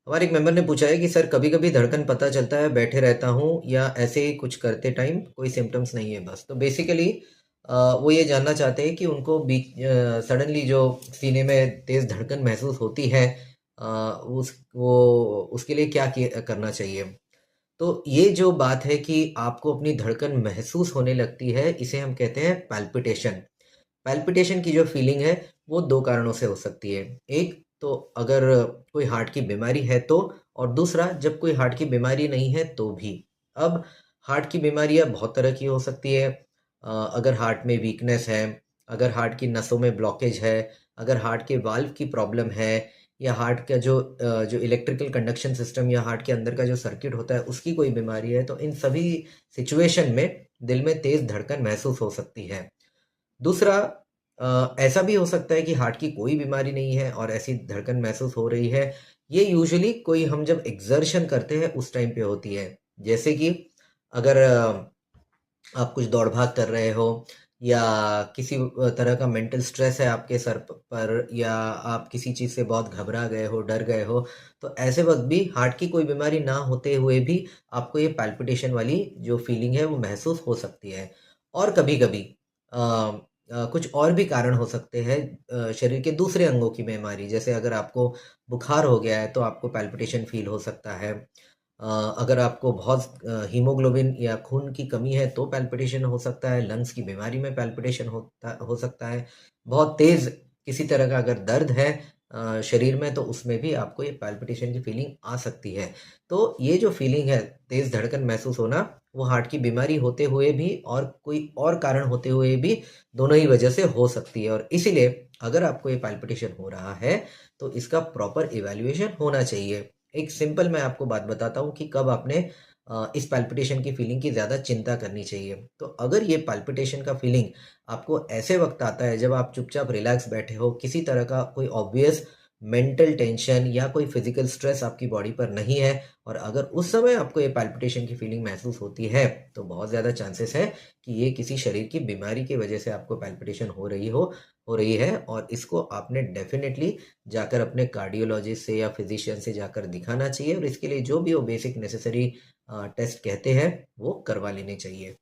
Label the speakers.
Speaker 1: हमारे एक मेंबर ने पूछा है कि सर कभी-कभी धड़कन पता चलता है बैठे रहता हूँ या ऐसे ही कुछ करते टाइम कोई सिम्पटम्स नहीं है बस। तो बेसिकली वो ये जानना चाहते हैं कि उनको सडनली जो सीने में तेज़ धड़कन महसूस होती है अ, उसके लिए क्या करना चाहिए? तो ये जो बात है कि आपको अपनी धड़कन महसूस होने लगती है, इसे हम कहते हैं पैल्पिटेशन। पैल्पिटेशन की जो फीलिंग है वो 2 कारणों से हो सकती है। एक तो अगर कोई हार्ट की बीमारी है तो, और दूसरा जब कोई हार्ट की बीमारी नहीं है तो भी। अब हार्ट की बीमारियाँ बहुत तरह की हो सकती है। अगर हार्ट में वीकनेस है, अगर हार्ट की नसों में ब्लॉकेज है, अगर हार्ट के वाल्व की प्रॉब्लम है, या हार्ट का जो इलेक्ट्रिकल कंडक्शन सिस्टम या हार्ट के अंदर का जो सर्किट होता है उसकी कोई बीमारी है, तो इन सभी सिचुएशन में दिल में तेज़ धड़कन महसूस हो सकती है। दूसरा, ऐसा भी हो सकता है कि हार्ट की कोई बीमारी नहीं है और ऐसी धड़कन महसूस हो रही है। ये यूजुअली कोई हम जब एक्सर्शन करते हैं उस टाइम पे होती है। जैसे कि अगर आप कुछ दौड़-भाग कर रहे हो, या किसी तरह का मेंटल स्ट्रेस है आपके सर पर, या आप किसी चीज़ से बहुत घबरा गए हो, डर गए हो, तो ऐसे वक़्त भी हार्ट की कोई बीमारी ना होते हुए भी आपको ये पैल्पिटेशन वाली जो फीलिंग है वो महसूस हो सकती है। और कभी-कभी कुछ और भी कारण हो सकते हैं, शरीर के दूसरे अंगों की बीमारी, जैसे अगर आपको बुखार हो गया है तो आपको पैल्पिटेशन फ़ील हो सकता है। अगर आपको बहुत हीमोग्लोबिन या खून की कमी है तो पैल्पिटेशन हो सकता है, लंग्स की बीमारी में पैल्पिटेशन हो सकता है। बहुत तेज़ किसी तरह का अगर दर्द है शरीर में, तो उसमें भी आपको ये पैल्पिटेशन की फीलिंग आ सकती है। तो ये जो फीलिंग है, तेज़ धड़कन महसूस होना, वो हार्ट की बीमारी होते हुए भी और कोई और कारण होते हुए भी दोनों ही वजह से हो सकती है, और इसीलिए अगर आपको ये पैल्पिटेशन हो रहा है तो इसका प्रॉपर इवैल्यूएशन होना चाहिए। एक सिंपल मैं आपको बात बताता हूँ कि कब आपने इस पैल्पिटेशन की फीलिंग की ज़्यादा चिंता करनी चाहिए। तो अगर ये पैल्पिटेशन का फीलिंग आपको ऐसे वक़्त आता है जब आप चुपचाप रिलैक्स बैठे हो, किसी तरह का कोई ऑब्वियस मेंटल टेंशन या कोई फिज़िकल स्ट्रेस आपकी बॉडी पर नहीं है, और अगर उस समय आपको ये पैल्पिटेशन की फीलिंग महसूस होती है, तो बहुत ज़्यादा चांसेस है कि ये किसी शरीर की बीमारी की वजह से आपको पैल्पिटेशन हो रही है, और इसको आपने डेफ़िनेटली जाकर अपने कार्डियोलॉजिस्ट से या फिजिशियन से जाकर दिखाना चाहिए, और इसके लिए जो भी वो बेसिक नेसेसरी टेस्ट कहते हैं वो करवा लेने चाहिए।